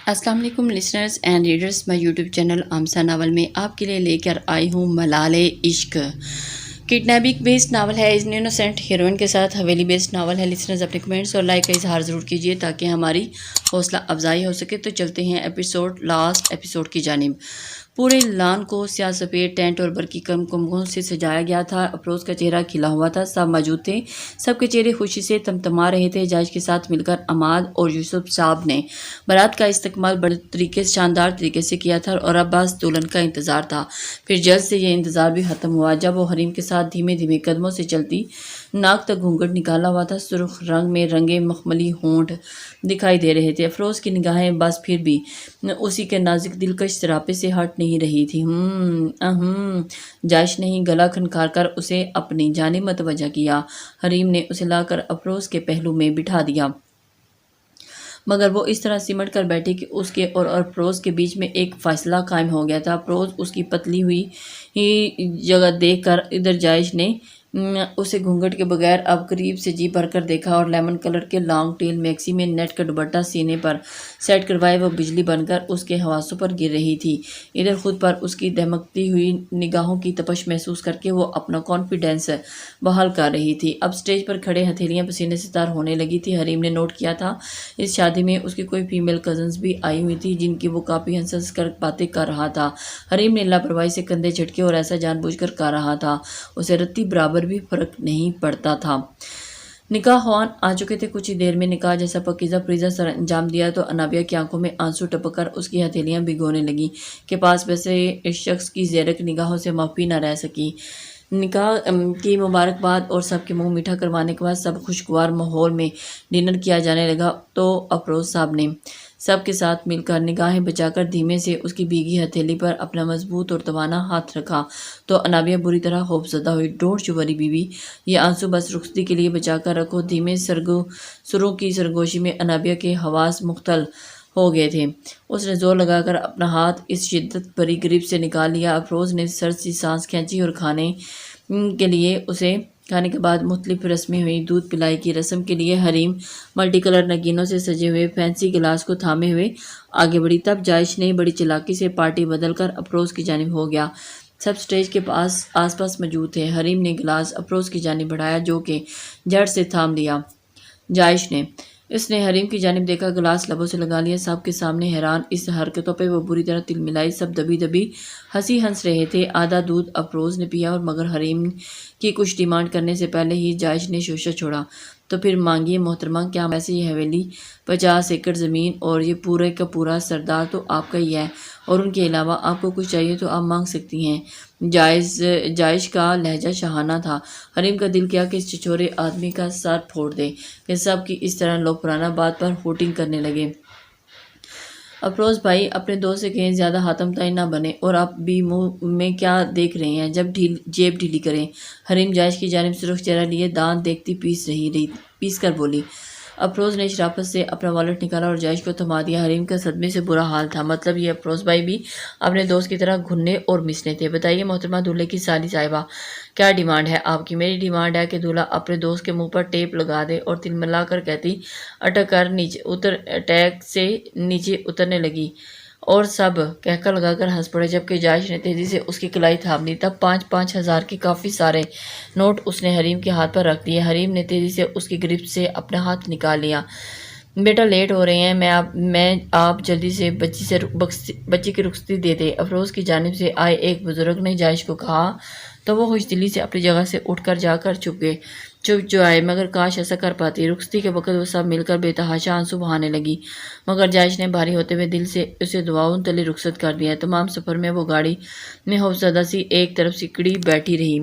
السلام علیکم listeners and readers, میں یوٹیوب چینل آمسا ناول میں آپ کے لیے لے کر آئی ہوں ملال عشق۔ کڈنیپنگ بیسڈ ناول ہے، اس انوسینٹ ہیروئن کے ساتھ حویلی بیسڈ ناول ہے۔ لسنرز اپنے کمنٹس اور لائک کا اظہار ضرور کیجیے تاکہ ہماری حوصلہ افزائی ہو سکے۔ تو چلتے ہیں لاسٹ ایپیسوڈ کی جانب۔ پورے لان کو سیاہ سفید ٹینٹ اور برقی کمکموں سے سجایا گیا تھا۔ افروز کا چہرہ کھلا ہوا تھا، سب موجود تھے، سب کے چہرے خوشی سے تمتما رہے تھے۔ جائش کے ساتھ مل کر عماد اور یوسف صاحب نے بارات کا استقبال بڑے شاندار طریقے سے کیا تھا اور اب بس دلہن کا انتظار تھا۔ پھر جلد سے یہ انتظار بھی ختم ہوا جب وہ حریم کے ساتھ دھیمے دھیمے قدموں سے چلتی، ناک تک گھونگھٹ نکالا ہوا تھا، سرخ رنگ میں رنگے مخملی ہونٹ دکھائی دے رہے تھے۔ افروز کی نگاہیں بس پھر بھی اسی کے نازک دلکش سراپے سے ہٹ نہیں رہی تھی۔ جائش نے ہی گلا کھنکار کر اسے اپنی جانب متوجہ کیا۔ حریم نے اسے لا کر افروز کے پہلو میں بٹھا دیا، مگر وہ اس طرح سمٹ کر بیٹھی کہ اس کے اور افروز کے بیچ میں ایک فاصلہ قائم ہو گیا تھا۔ افروز اس کی پتلی ہوئی جگہ دیکھ کر ادھر جائش نے اسے گھونگھٹ کے بغیر اب قریب سے جی بھر کر دیکھا اور لیمن کلر کے لانگ ٹیل میکسی میں نیٹ کا دوپٹہ سینے پر سیٹ کروائے وہ بجلی بن کر اس کے حواسوں پر گر رہی تھی۔ ادھر خود پر اس کی دہمکتی ہوئی نگاہوں کی تپش محسوس کر کے وہ اپنا کانفیڈینس بحال کر رہی تھی۔ اب سٹیج پر کھڑے ہتھیلیاں پسینے سے تر ہونے لگی تھی۔ حریم نے نوٹ کیا تھا اس شادی میں اس کی کوئی فیمیل کزنز بھی آئی ہوئی تھی جن کی وہ کافی ہنس ہنس کر باتیں کر رہا تھا۔ حریم نے لاپرواہی سے کندھے جھٹکے اور ایسا جان بوجھ کر کر رہا تھا، اسے رتی برابر بھی فرق نہیں پڑتا تھا۔ نکاح خوان آ چکے تھے۔ کچھ ہی دیر میں نکاح جیسا پاکیزہ فریضہ سر انجام دیا تو انابیہ کی آنکھوں میں آنسو ٹپک کر اس کی ہتھیلیاں بھگونے لگیں کہ پاس بیسے اس شخص کی زیرک نگاہوں سے معافی نہ رہ سکی۔ نکاح کی مبارکباد اور سب کے منہ میٹھا کروانے کے بعد سب خوشگوار ماحول میں ڈنر کیا جانے لگا تو افروز صاحب نے سب کے ساتھ مل کر نگاہیں بچا کر دھیمے سے اس کی بھیگی ہتھیلی پر اپنا مضبوط اور توانا ہاتھ رکھا تو انابیہ بری طرح خوف زدہ ہوئی۔ ڈونٹ یو وری بیوی، یہ آنسو بس رخصتی کے لیے بچا کر رکھو۔ دھیمے سروں کی سرگوشی میں انابیہ کے حواس مختل ہو گئے تھے۔ اس نے زور لگا کر اپنا ہاتھ اس شدت بھری گرپ سے نکال لیا۔ افروز نے سر سی سانس کھینچی اور کھانے کے بعد مختلف رسمیں ہوئی۔ دودھ پلائی کی رسم کے لیے حریم ملٹی کلر نگینوں سے سجے ہوئے فینسی گلاس کو تھامے ہوئے آگے بڑھی۔ تب جائش نے بڑی چالاکی سے پارٹی بدل کر افروز کی جانب ہو گیا۔ سب سٹیج کے آس پاس موجود تھے۔ حریم نے گلاس افروز کی جانب بڑھایا جو کہ جھٹ سے تھام لیا۔ جائش نے اس نے حریم کی جانب دیکھا، گلاس لبوں سے لگا لیا۔ سب کے سامنے حیران اس حرکتوں پہ وہ بری طرح تل ملائی۔ سب دبی دبی ہنس رہے تھے۔ آدھا دودھ افروز نے پیا اور مگر حریم کی کچھ ڈیمانڈ کرنے سے پہلے ہی جائش نے شوشہ چھوڑا۔ تو پھر مانگیے محترمہ، کیا ویسے یہ حویلی 50 ایکڑ زمین اور یہ پورے کا پورا سردار تو آپ کا ہی ہے، اور ان کے علاوہ آپ کو کچھ چاہیے تو آپ مانگ سکتی ہیں۔ جائش کا لہجہ شاہانہ تھا۔ حریم کا دل کیا کہ اس چھچورے آدمی کا سر پھوڑ دے کہ سب کی اس طرح لوگ پرانا بات پر ہوٹنگ کرنے لگے۔ افروز بھائی، اپنے دوست سے کہیں زیادہ حاتم تائی نہ بنے، اور آپ بھی منہ میں کیا دیکھ رہے ہیں، جیب ڈھیلی کریں۔ حریم جائش کی جانب سرخ چہرہ لیے دانت دیکھتی پیس کر بولی۔ افروز نے شرافت سے اپنا والٹ نکالا اور جائش کو تھما دیا۔ حریم کا صدمے سے برا حال تھا، مطلب یہ افروز بھائی بھی اپنے دوست کی طرح گھننے اور مسنے تھے۔ بتائیے محترمہ دولہے کی سالی صاحبہ، کیا ڈیمانڈ ہے آپ کی؟ میری ڈیمانڈ ہے کہ دولہا اپنے دوست کے منہ پر ٹیپ لگا دے، اور تلملا کر کہتی اٹیک سے نیچے اترنے لگی اور سب کہکا لگا کر ہنس پڑے، جبکہ جائش نے تیزی سے اس کی کلائی تھام لی۔ تب 5,000 کے کافی سارے نوٹ اس نے حریم کے ہاتھ پر رکھ دیے۔ حریم نے تیزی سے اس کی گرفت سے اپنا ہاتھ نکال لیا۔ بیٹا لیٹ ہو رہے ہیں، میں آپ جلدی سے بچی کی رخصتی دے دے، افروز کی جانب سے آئے ایک بزرگ نے جائش کو کہا تو وہ خوش دلی سے اپنی جگہ سے اٹھ کر جا کر چپ جو آئے، مگر کاش ایسا کر پاتی۔ رخصتی کے وقت وہ سب مل کر بے تحاشا آنسو بہانے لگی، مگر جائش نے بھاری ہوتے ہوئے دل سے اسے دعاؤں تلے رخصت کر دیا۔ تمام سفر میں وہ گاڑی میں خوفزدہ سی ایک طرف سکڑی بیٹھی رہی۔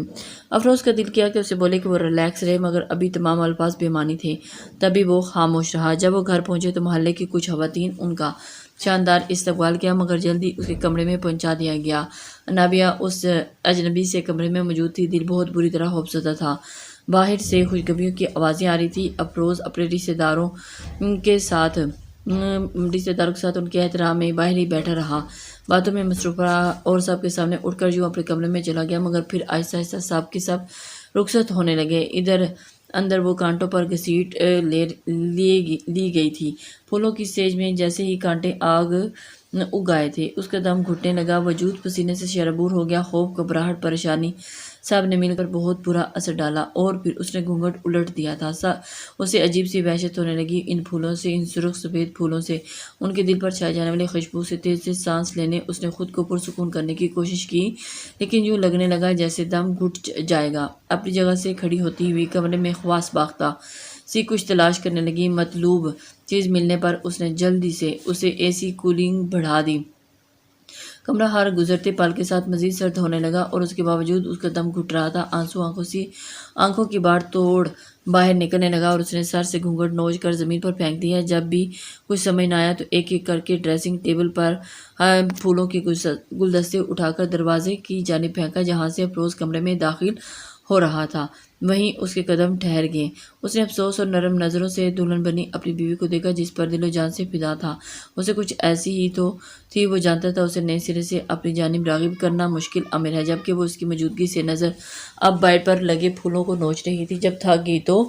افروز کا دل کیا کہ اسے بولے کہ وہ ریلیکس رہے، مگر ابھی تمام الفاظ بے معنی تھے۔ تبھی وہ خاموش رہا۔ جب وہ گھر پہنچے تو محلے کی کچھ خواتین ان کا شاندار استقبال کیا، مگر جلدی اس کے کمرے میں پہنچا دیا گیا۔ انابیہ اس اجنبی سے کمرے میں موجود تھی، دل بہت بری طرح خوفزدہ تھا۔ باہر سے خوشخبریوں کی آوازیں آ رہی تھی۔ افروز اپنے رشتہ داروں کے ساتھ ان کے احترام میں باہر ہی بیٹھا رہا، باتوں میں مصروف رہا اور سب کے سامنے اٹھ کر یوں اپنے کمرے میں چلا گیا، مگر پھر آہستہ آہستہ سب کے سب رخصت ہونے لگے۔ ادھر اندر وہ کانٹوں پر گھسیٹ لی گئی تھی۔ پھولوں کی سیج میں جیسے ہی کانٹے آگ اگائے تھے، اس کا دم گھٹنے لگا، وجود پسینے سے شرابور ہو گیا۔ خوف، گھبراہٹ، پریشانی سب نے مل کر بہت برا اثر ڈالا، اور پھر اس نے گھونگھٹ الٹ دیا تھا۔ اسے عجیب سی وحشت ہونے لگی ان پھولوں سے، ان سرخ سفید پھولوں سے، ان کے دل پر چھائے جانے والی خوشبو سے۔ تیز سے سانس لینے اس نے خود کو پرسکون کرنے کی کوشش کی، لیکن یوں لگنے لگا جیسے دم گھٹ جائے گا۔ اپنی جگہ سے کھڑی ہوتی ہوئی کمرے میں خواص باختہ سی کچھ تلاش کرنے لگی۔ مطلوب چیز ملنے پر اس نے جلدی سے اسے اے سی کولنگ بڑھا دی۔ کمرہ ہر گزرتے پل کے ساتھ مزید سرد ہونے لگا، اور اس کے باوجود اس کا دم گھٹ رہا تھا۔ آنسو آنکھوں کی باڑ توڑ باہر نکلنے لگا، اور اس نے سر سے گھونگھٹ نوچ کر زمین پر پھینک دیا۔ جب بھی کچھ سمجھ نہ آیا تو ایک ایک کر کے ڈریسنگ ٹیبل پر پھولوں کے گلدستے اٹھا کر دروازے کی جانب پھینکا، جہاں سے افروز کمرے میں داخل ہو رہا تھا۔ وہیں اس کے قدم ٹھہر گئے۔ اس نے افسوس اور نرم نظروں سے دلہن بنی اپنی بیوی کو دیکھا، جس پر دل و جان سے فدا تھا۔ اسے کچھ ایسی ہی تو تھی، وہ جانتا تھا اسے نئے سرے سے اپنی جانب راغب کرنا مشکل امر ہے، جبکہ وہ اس کی موجودگی سے نظر اب بیڈ پر لگے پھولوں کو نوچ رہی تھی۔ جب تھک گئی تو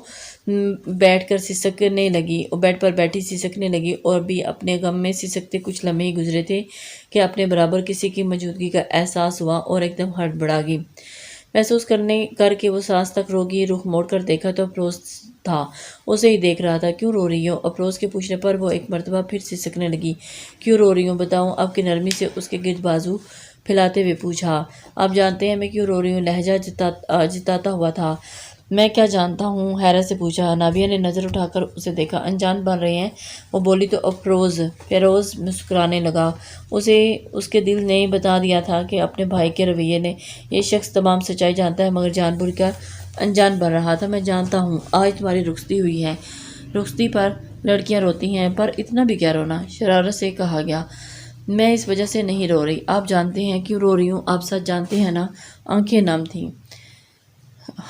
بیٹھ کر سسکنے لگی، بیڈ پر بیٹھی سسکنے لگی، اور بھی اپنے غم میں سسکتے کچھ لمحے ہی گزرے تھے کہ اپنے برابر کسی کی موجودگی کا احساس ہوا، اور ایک دم ہڑبڑا گئی۔ محسوس کر کے وہ سانس تک رو گئی۔ رخ موڑ کر دیکھا تو افروز تھا، اسے ہی دیکھ رہا تھا۔ کیوں رو رہی ہو؟ افروز کے پوچھنے پر وہ ایک مرتبہ پھر سسکنے لگی۔ کیوں رو رہی ہوں بتاؤں؟ اب کی نرمی سے اس کے گرد بازو پھیلاتے ہوئے پوچھا۔ آپ جانتے ہیں میں کیوں رو رہی ہوں؟ لہجہ جتاتا ہوا تھا۔ میں کیا جانتا ہوں؟ حیرت سے پوچھا۔ نابیہ نے نظر اٹھا کر اسے دیکھا۔ انجان بن رہے ہیں وہ بولی تو فیروز مسکرانے لگا۔ اسے اس کے دل نے بتا دیا تھا کہ اپنے بھائی کے رویے نے یہ شخص تمام سچائی جانتا ہے، مگر جان بوجھ کر انجان بن رہا تھا۔ میں جانتا ہوں آج تمہاری رخصتی ہوئی ہے، رخصتی پر لڑکیاں روتی ہیں، پر اتنا بھی کیا رونا؟ شرارت سے کہا گیا۔ میں اس وجہ سے نہیں رو رہی۔ آپ جانتے ہیں کیوں رو رہی ہوں؟ آپ سچ جانتے ہیں نا؟ آنکھیں نم تھیں۔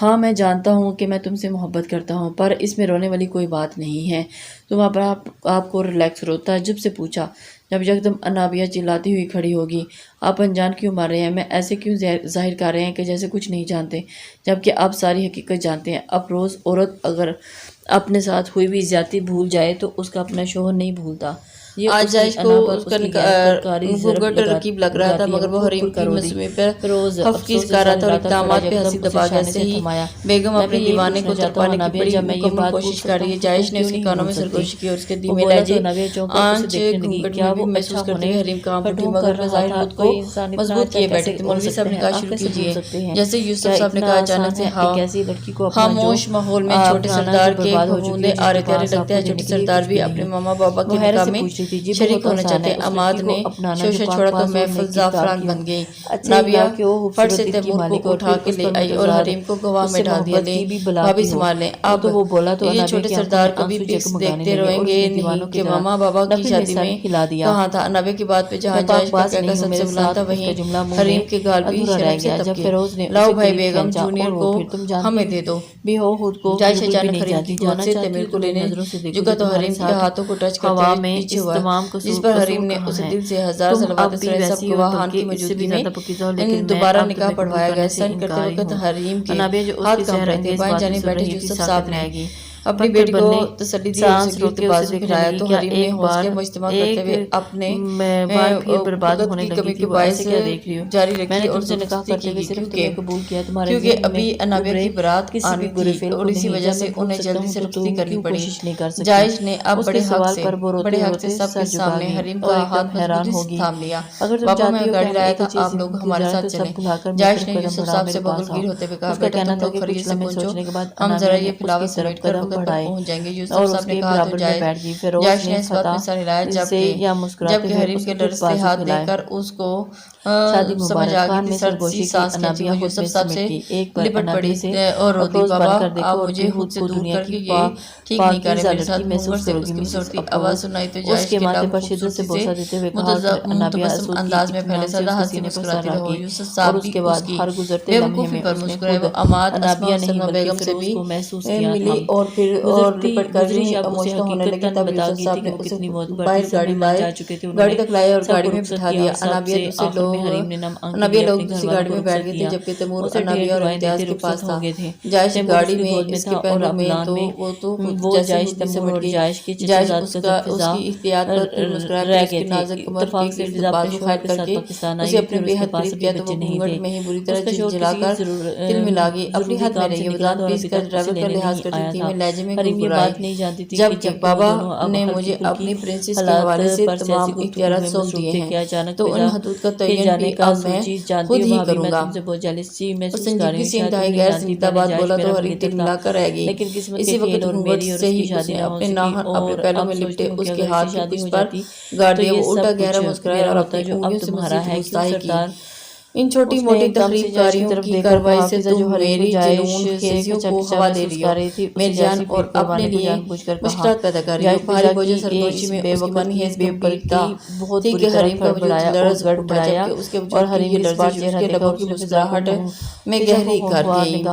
ہاں میں جانتا ہوں کہ میں تم سے محبت کرتا ہوں، پر اس میں رونے والی کوئی بات نہیں ہے۔ تم آپ کو ریلیکس کرو۔ تعجب سے پوچھا جب یکدم نابیہ چلاتی ہوئی کھڑی ہوگی۔ آپ انجان کیوں مار رہے ہیں؟ میں ایسے کیوں ظاہر کر رہے ہیں کہ جیسے کچھ نہیں جانتے، جبکہ آپ ساری حقیقت جانتے ہیں؟ افروز، عورت اگر اپنے ساتھ ہوئی بھی زیادتی بھول جائے تو اس کا اپنا شوہر نہیں بھولتا۔ آج جائش کو اس کا گھونگھٹ رقیب لگ رہا تھا، مگر وہ حریم کی مسئلے پر حفظ کر رہا تھا، اور اقدامات پہ ہنسی دبا گیا۔ صحیح بیگم اپنے دیوانے کو تڑپانے کی بڑی مکمل کوشش کر رہی ہے۔ جائش نے اس کے کانوں میں سرگوشی کی، اور اس کے دھیمے لہجے آنچ گھونگھٹ میں بھی محسوس کرتے ہوئے حریم کام اٹھی، مگر ظاہر خود کو مضبوط کیے بیٹھے تھے۔ مولوی صاحب نے کہا شروع کیجیے۔ جیسے یوسف صاحب نے کہا اچانک سے خاموش ماحول میں چھوٹے سردار کے پھپھوندے آرے تیرے لگتے ہیں۔ چھوٹے سردار بھی اپنے ماما بابا کے نکاح میں شریک ہونا چاہتے ہیں۔ عماد نے شوشہ چھوڑا تو محفل زعفران بن گئی۔ نابیہ فٹ سے تیمور کو اٹھا کے لے آئی اور حریم کو گواہ میں ڈال دیا۔ لے بھابھی سنبھال لیں۔ اب یہ چھوٹے سردار کبھی بھی دیکھتے رہیں گے نہیں کہ ماما بابا کی شادی میں کہاں تھا۔ نابیہ کی بات پہ جہاں جائش کا کہکا سب سے بلند تھا، وہیں حریم کے گال بھی شرم سے تبکے۔ لاؤ بھائی بیگم جونیئر کو ہمیں دے دو۔ جائش اچانک حریم کی گود سے تیمور کو لینے جھکا تو حریم کے ہاتھوں کو ٹچ کرتے ہوئے پیچھے ہوا، جس پر حریم نے اسے دل سے ہزار صلوات سرائے سب گواہان کی موجودگی میں دوبارہ نکاح پڑھوایا گیا۔ سن کرتے وقت حریم کے ہاتھ کانپ رہے تھے۔ بائیں جانب بیٹھے یوسف صاحب نے اپنی بیٹی کو تسلی دی، اسے گرد بازو پھیلایا تو حریم نے حوصلے مجتمع کرتے ہوئے اپنے وقت کی کمی کے باعث جاری رکھی اور زبردستی کی، کیونکہ ابھی نابیہ کی برات آنی تھی اور اسی وجہ سے انہیں جلدی سے رخصتی کرنی پڑی۔ جائش نے اب بڑے حق سے سب کے سامنے حریم کا ہاتھ مضبوطی سے تھام لیا۔ بابا میں گاڑی لایا تھا، آپ لوگ ہمارے ساتھ چلیں۔ جائش نے یوسف صاحب سے بغل گیر ہوتے ہوئے کہا، بیٹا تم لوگ خرید سے پہنچو، ہم ذرا یہ فلاور سمیٹ کر وقت پر پہنچ جائیں گے۔ یوسف صاحب نے کہا تو جائش نے اس بات میں سر ہلایا، جبکہ حریم کے ڈر سے ہاتھ دے کر اس کو سمجھ آ گئی تھی۔ سرد سی سانس کھینچی اور یوسف صاحب سے لپٹ پڑی اور رو دی، بابا آپ مجھے خود سے دور کر کے یہ ٹھیک نہیں کر رہے، میرے ساتھ گھونگھٹ سے اس کی بسرتی آواز سنائی تو جائش کے لب خوبصورتی سے متبسم انداز میں پھیلے۔ سدا ہنس کے مسکراتی رہو۔ یوسف صاحب بھی اس کی بے وقوفی پر مسکرائے۔ وہ عماد، اسماء اور سلمہ بیگم سے بھی ملی اور پھر اور لپٹ کر مشتاق ہونے لگی تب یوسف صاحب نے اسے باہر گاڑی لائے، گاڑی تک لائے اور گاڑی میں بٹھا دیا۔ انابیہ لوگ دوسری گاڑی میں بیٹھ گئے تھے، جبکہ تیمور انابیہ اور امتیاز کے پاس تھا۔ جائش گاڑی میں، اس کے پہلو میں تو وہ جائش تیمور اور جائش کی احتیاط پر مسکرایا، اس کی نازک کمر کے بازو خائر کر کے اسے اپنے بے حد قریب کیا تو وہ گھونگھٹ میں ہی بری طرح جھلجھلا کر دل میں لاگی۔ اپنی حد میں رہی، وزان پیس کر ڈرائیور کا لحاظ کرتی دھیمے لہجے میں گڑگڑائی، جب بابا نے مجھے اپنی پرنسس کے حوالے سے تمام اختیارات سونپ دیے ہیں تو ان حدود کا تعین بھی اب میں خود ہی کروں گا۔ اور سنجیدگی سے انتہائی غیر سنجیدہ بات بولا تو حریم ٹلملا کر رہ گئی۔ اسی وقت گھونگھٹ سے ہی اس نے اپنے پہلوں میں لپٹے اس کے ہاتھ کے کچھ پر گاڑ دیا۔ وہ الٹا گہرا مسکرایا اور اپنی انگلیوں سے مزید گستاخی کی۔ ان چھوٹی موٹی تخریب کاریوں کی کارروائی سے تم میری جنون خیزیوں کو ہوا دے رہی ہو میری جان، اور اپنے لیے مشکلات پیدا کر رہی ہو۔ بھاری بوجھ سرگوشی میں اس کی منی ہے بے پرتا تھی کہ حریم کا وجود لرز اٹھا، جبکہ اس کے وجود کی یہ لرزش اس کے لبوں کی مسکراہٹ میں گہری کر گئی۔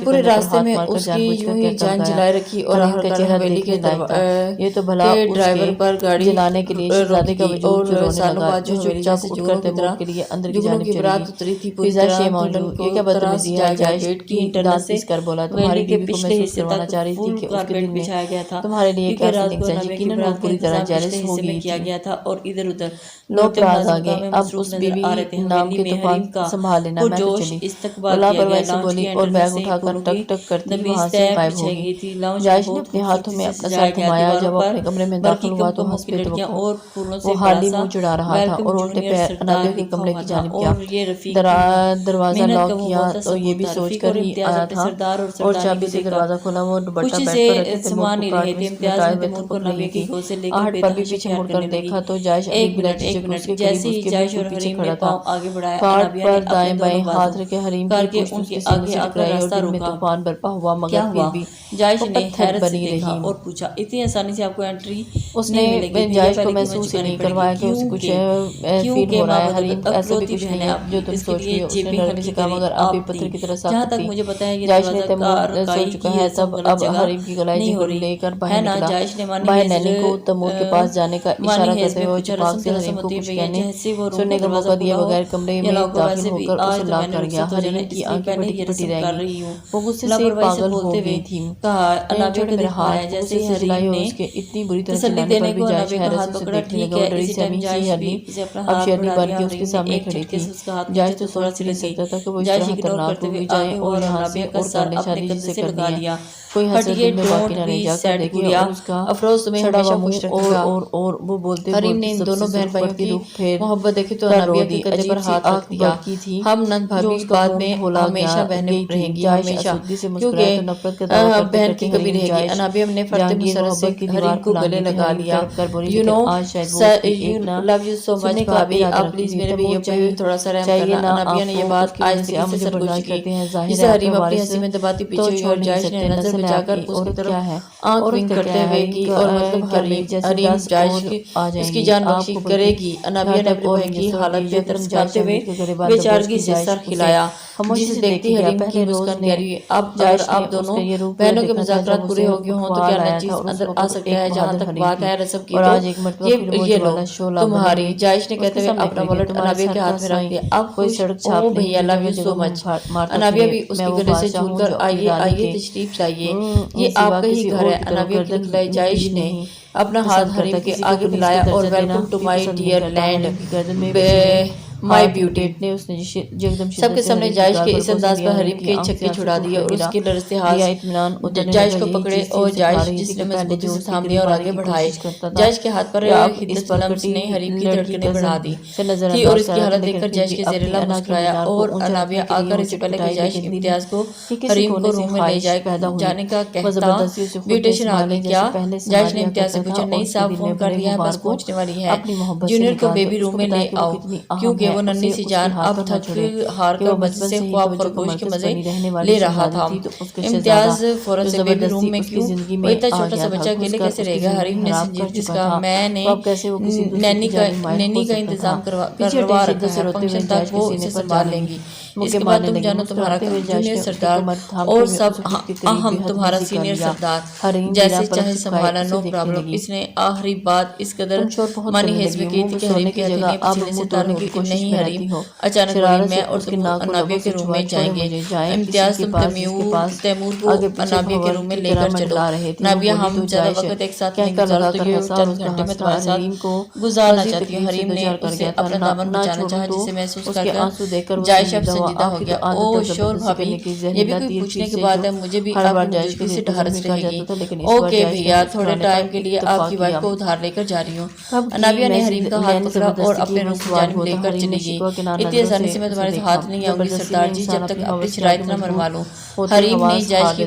پورے راستے میں اس کی یوں ہی جان جلائے رکھی اور آخرکار حویلی کے ڈرائیور پر گاڑی روکی اور سالوں بعد جو چپ چاپ اٹھ کر تیمور کے لیے جگنوں کی برات اتری تھی پوری طرح دلہن کو تراس جائے گیٹ کی انٹرنس کر بولا تمہاری بیوی کو محسوس کروانا چاہ رہی تھی کہ اس کے دل میں تمہارے لیے ایک ایسی نگزہ یقیناً وہ پوری طرح جیلس ہو گئی تھی۔ اور ادھر ادھر لوگ راز آگے اب اس بیوی نام کے طوفان سنبھال لینا میں تو چلی، لاپرواہی سے بولی اور بیگ اٹھا کر ٹک ٹک کرتی وہاں سے غائب ہو گئی۔ جائش نے اپنے ہاتھوں میں اپنا سر گھمایا، جب اپنے کمرے میں داخل ہوا تو ہنس پہ وہ حالی منہ چڑھا رہا تھا اور الٹے پیر انابیہ کے کمرے کی جانب کیا۔ دروازہ لاک کیا تو یہ بھی سوچ کر ہی آیا تھا اور چابی سے دروازہ کھولا۔ وہ دوپٹہ بیٹھ پر رکھے تیمور کو کاٹ میں لٹائے ہوئے تھپک رہی تھی۔ آہٹ پر بھی پیچھے مڑ کر دیکھا تو جائش ابھی بلا جھجک اس کے قریب اس کے بالکل پیچھے کھڑا تھا۔ کاٹ پر دائیں بائیں ہاتھ رکھے حریم کی پشت اس کے سینے سے ٹکرائی اور دل میں طوفان برپا ہوا، مگر پھر بھی جائش وہ نے پتھر بنی رہی۔ اور پوچھا اتنی آسانی سے آپ کو انٹری اس نے جائش کو محسوس ہی نہیں کروایا کہ اسے کچھ فیل ہو رہا ہے۔ حریم ایسا بھی کچھ نہیں ہے جو تم سوچ رہی ہو، اس نے نرمی سے کہا، مگر آپ بھی پتھر کی طرح سخت تھی۔ جائش نے تیمور سو چکا ہے تب اب حریم کی گلائی جگڑ لے کر باہر نکلا۔ باہر نینی کو تیمور کے پاس جانے کا اشارہ کرتے ہوئے چپاک سے حریم کو کچھ کہنے سننے کا موقع دیا بغیر کمرے میں داخل ہو کر اسے لاک کر گیا۔ حریم کی آنکھیں پٹی پٹی رہ گئی، وہ غصے سے پاگل ہو گئی تھی۔ چھوٹے میرے ہاتھ اسے سجلائی اور اس کے اتنی بری طرح چلانے پر بھی جائش حیرت سے دیکھنے لگا۔ وہ ڈری سے ابھی شیرنی اب شیرنی بن کے اس کے سامنے کھڑی تھی۔ جائش تو سوچ بھی نہیں سکتا تھا کہ وہ اس طرح خطرناک ہو جائے اور یہاں سے اور کرنے شادی جس سے کر دیا کوئی حسرت دل میں باقی نہ رہ جا کر دیکھے اور اس کا افروز تمہیں سڑا ہوا ہمیشہ منہ اور وہ بولتے حریم نے ان دونوں بہن بھائیوں کی محبت دیکھی تو انابیہ کے کندھے پر ہاتھ رکھ دیا۔ ہم نند بھابھی بعد میں ہمیشہ بہنیں رہیں گی، ہمیشہ، کیونکہ بہن کی کمی رہے گی۔ انابیہ نے فرط مسرت سے حریم کو گلے لگا لیا۔ You know love you so مچ بھابھی، آپ پلیز میرے بھائیوں پہ تھوڑا سا رحم کرنا۔ انابیہ نے یہ بات آہستگی سے سرگوشی کی، جسے حریم اپنی ہنسی میں دباتی پیچھے ہوئی اور جائش نے نظر بچا کر اس کی طرف آنکھ ونک کرتے ہوئے کی اور مطلب حریم جائش اس کی جان بخشی کرے گی۔ انابیہ نے اپنے بھائی کی حالت پہ ترس کھاتے ہوئے بیچارگی سے سر کھلایا، جسے دیکھتی حریم کی مسکان گہری ہوئی۔ اب اگر آپ دونوں بہنوں کے مذاکرات پورے ہو گئے ہوں تو کیا نہ چیز اندر آ سکتا ہے۔ جہاں تک بات ہے رسم کی تو یہ لو تمہاری، جائش نے کہتے ہوئے اپنا والٹ انابیہ کے ہاتھ میں رکھ دیا۔ اب کوئی سڑک چھاپ بھیا لو یو سو مچ۔ انابیہ بھی اس کے گلے سے جھول کر آئیے آئیے تشریف لائیے، یہ آپ کا ہی گھر ہے۔ انابیہ کی دکھلائی جائش نے اپنا ہاتھ حریم کے آگے پھیلایا اور welcome to my dear land my beauty نے اس نے سب کے سامنے جائش کے اس انداز پر حریم کے چھکے چھڑا دیے اور اس کے لرزتے ہاتھ جائش کو پکڑے اور جائش جس نے مضبوطی سے تھام لیا اور آگے بڑھائے۔ جائش کے ہاتھ پر حدت لمس نے حریم کی دھڑکنیں بڑھا دی تھی اور اس کی حالت دیکھ کر جائش کے زیر لب مسکرایا اور انابیہ آ کر اس سے پہلے کہ جائش امتیاز کو حریم کو روم میں لے جانے کا کہتا بیوٹیشن آ گئی کیا؟ جائش نے امتیاز سے پوچھا، نہیں صاحب فون کر دیا ہے، بس پہنچنے والی ہے، جونیئر کو بیبی روم میں لے آؤ، کیونکہ کیونکہ وہ ننھی سی جان اب تھک ہار کر بچپن سے خواب خرگوش کے مزے لے رہا تھا۔ امتیاز فوراً سے بیبی روم میں کیوں، وہ اتنا چھوٹا سا بچہ اکیلے کیسے رہے گا؟ حریم نے سنجیدگی سے کہا، میں نے نینی کا انتظام کروا رکھا ہے، فنکشن تک وہ اسے سنبھال لیں گی۔ اس کے بعد تم جانو تمہارا جونیئر سردار اور سب اہم تمہارا سینئر سردار جیسے چاہے سنبھالا، نو پرابلم۔ اس نے آخری بات اس قدر مانی حیث میں کی تھی کہ حریم کے ہتھیلیاں پسینے سے تر ہو گئی۔ نہیں حریم، اچانک بولی، میں اور تم انابیہ کے روم میں جائیں گے۔ امتیاز، تم تیمور کو انابیہ کے روم میں لے کر چلو۔ نابیہ، ہم زیادہ وقت ایک ساتھ نہیں گزارو تو یہ چند گھنٹے میں تمہارے ساتھ گزارنا چاہتی ہوں۔ حریم نے اسے اپنا دامن بچانا چاہا، جسے محسوس کر کر جائش اب سنجیدہ ہو گیا۔ او شور بھابی، یہ بھی کوئی پوچھنے کی بات ہے؟ مجھے بھی آپ کی موجودگی سے ڈھارس رہے گی۔ اوکے بھیا، تھوڑے ٹائم کے لیے آپ کی وائف کو ادھار لے کر جا رہی ہوں۔ انابیہ نے حریم کا ہاتھ پکڑا اور اپنے روم کی جانب لے کر چلی گئی۔ اتنی آسانی سے میں تمہارے ہاتھ نہیں آؤں گی سردار جی، جب تک اپنی شرائط نہ منوا لوں۔ حریم نے جائش کی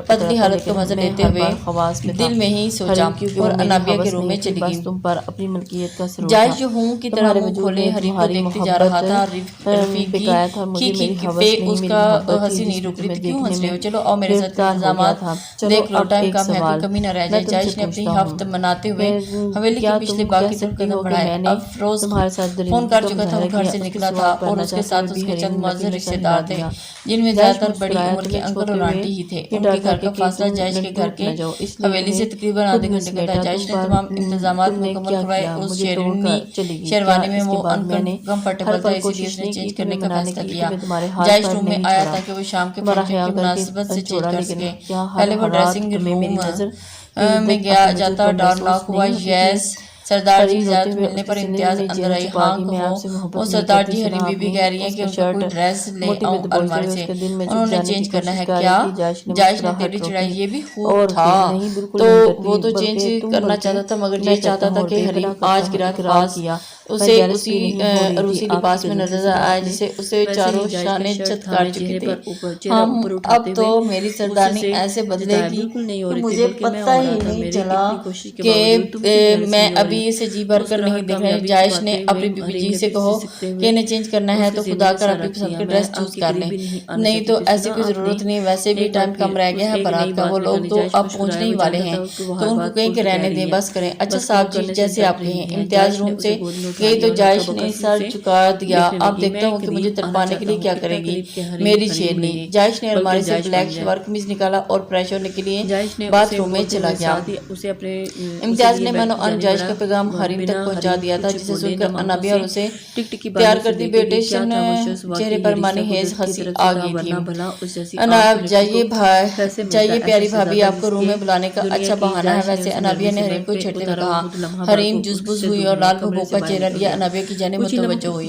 پتلی حالت کا مزہ لیتے ہوئے دل میں ہی سوچا اور انابیہ کے روم میں چلی گئی۔ جائش جو ہوں کی طرح منہ کھولے حریم کو دیکھتے جا رہا تھا۔ رفیق اس کا ہنسی نہیں رک رہی تھی۔ کیوں ہنس رہے ہو؟ چلو آؤ میرے ساتھ انتظامات دیکھ لو، ٹائم کم ہے، کوئی کمی نہ رہ جائے۔ جائش نے اپنی ہفت مناتے ہوئے حویلی کے پچھلے باغ کی طرف قدم بڑھائے۔ اب فیروز فون کر چکا تھا، وہ گھر سے نکلا تھا اور اس کے ساتھ اس کے چند معزز رشتے دار تھے، جن میں زیادہ تر بڑی عمر کے انکل اور آنٹی ہی تھے۔ ان کے گھر کا فاصلہ جائش کے گھر کے حویلی سے تقریباً آدھے گھنٹے کا تھا۔ جائش نے تمام انتظامات مکمل کروائے۔ اس شیروانی میں وہ انکمفرٹیبل تھا، اسی لیے اس نے چینج کرنے کا فیصلہ کیا۔ جائش روم میں آیا تاکہ وہ شام کے فنکشن کی مناسبت سے چینج کر سکے۔ پہلے وہ ڈریسنگ روم میں گیا جاتا، ڈور لاک ہوا۔ یس سردار جی، اجازت ملنے پر امتیاز اندر آئی۔ ہاں کہو۔ وہ سردار جی، حریم بی بی کہہ رہی ہیں کہ ان کا کوئی ڈریس لے آؤں الماری سے، انہوں نے چینج کرنا ہے۔ کیا؟ جائش نے تیری چڑھائی، یہ بھی خوب تھا تو وہ تو چینج کرنا چاہتا تھا، مگر یہ چاہتا تھا کہ حریم آج کی رات خاص اسے اسی عروسی لباس میں نظر آئے جسے اسے چاروں شانے چت کاٹ چکی تھی۔ اب تو میری سردارنی ایسے بدلے گی کہ مجھے پتہ ہی نہیں چلا کہ میں ابھی اسے جی بھر کر نہیں دیکھ رہی۔ جائش نے اپنی بی بی جی سے کہو کہ انہیں چینج کرنا ہے تو خدا کر اپنی پسند کا ڈریس چوز کر لیں، نہیں تو ایسی کوئی ضرورت نہیں، ویسے بھی ٹائم کم رہ گیا ہے بارات کا، وہ لوگ تو اب پہنچنے ہی والے ہیں، تو ان کو کہیں کہ رہنے دیں، بس کریں۔ اچھا صاحب جی، جیسے آپ کہیں۔ امتیاز روم سے گئی تو جائش نے سر چکا دیا۔ اب دیکھتا ہوں کہ مجھے تڑپانے کے لیے کیا کرے گی میری شیرنی۔ جائش نے الماری سے بلیک شلوار قمیض نکالا اور فریش ہونے کے لیے باتھ روم میں چلا گیا۔ امتیاز نے منو ان جائش کا پیغام حریم تک پہنچا دیا تھا، جسے سن کر انابیہ اور اسے پیار کرتی بیٹیشن چہرے پر مانی حیض ہنسی آ گئی تھی۔ اناب جائیے پیاری بھابی، آپ کو روم میں بلانے کا اچھا بہانہ ہے۔ ویسے انابیہ نے حریم کو چھیڑتے ہوئے کہا۔ حریم جزبز ہوئی اور لال بھبو کا چہرہ لیا انابیہ کی جانب متوجہ ہوئی۔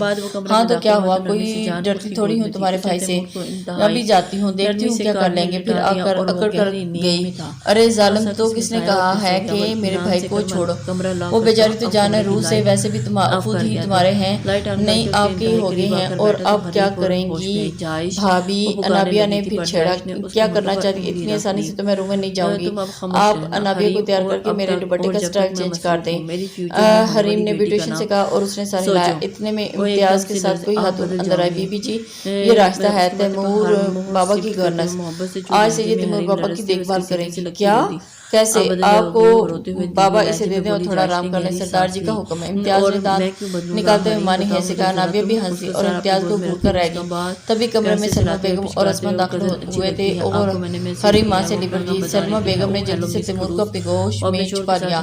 ہاں تو کیا ہوا، کوئی ڈرتی تھوڑی ہوں تمہارے بھائی سے، ابھی جاتی ہوں، دیکھتی ہوں کیا کر لیں گے۔ پھر آ کر اکڑ کر گئی، ارے ظالم، تو کس نے کہا ہے کہ میرے بھائی کو چھوڑو، وہ بیچاری تو جان ہے روح سے، ویسے بھی خود ہی تمہارے ہیں، نہیں آپ کے ہی ہو گئے ہیں، اور اب کیا کریں گی بھابی؟ انابیہ نے پھر چھیڑا، کیا کرنا چاہتی؟ اتنی آسانی سے تو میں روم میں نہیں جاؤں گی، آپ انابیہ کو تیار کر کے میرے دوپٹے کا سٹائل چینج کر دیں، حریم نے بیوٹیشین سے کہا، اور اس نے سر ہلایا۔ اتنے میں امتیاز کے ساتھ کوئی خاتون اندر آئی۔ بی بی جی، یہ راستہ ہے تیمور بابا کی گورننس، آج سے یہ تیمور بابا کی دیکھ بھال کریں گی۔ کیا؟ کیسے؟ آپ کو بابا اسے دے دیں اور تھوڑا آرام کر لیں، سردار جی کا حکم ہے۔ امتیاز نے دانت نکالتے ہوئے مانی ہے سے کہا۔ نابیہ بھی ہنسی اور امتیاز کو گھور کر رہ گئی۔ تبھی کمرے میں سلمہ بیگم اور اسما داخل ہوئے تھے اور حریم ماں سے لپٹ گئی۔ سلمہ بیگم نے جلدی سے تیمور کو اپنی گوش میں چھپا دیا۔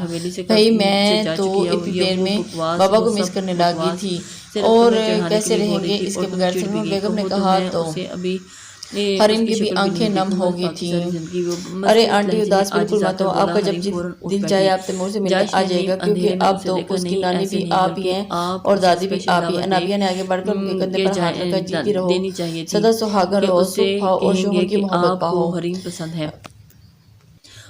بھائی میں تو اتنی دیر میں بابا کو مس کرنے لگی تھی، اور کیسے رہیں گے اس کے بغیر؟ سلمہ بیگم نے کہا تو حریم کی بھی آنکھیں نم ہو گئی تھیں۔ ارے آنٹی اداس بالکل مت ہو، آپ کا جب دل چاہے آپ تیمور سے ملنے آ جائے گا، کیونکہ اب تو اس کی نانی بھی آپ ہی ہیں اور دادی بھی آپ ہی ہیں۔ انابیہ نے آگے بڑھ کر ان کے کندھے پر ہاتھ رکھ کر جیتی رہو، سدا سہاگن رہو، سکھ پاؤ اور شوہر کی محبت پاؤ۔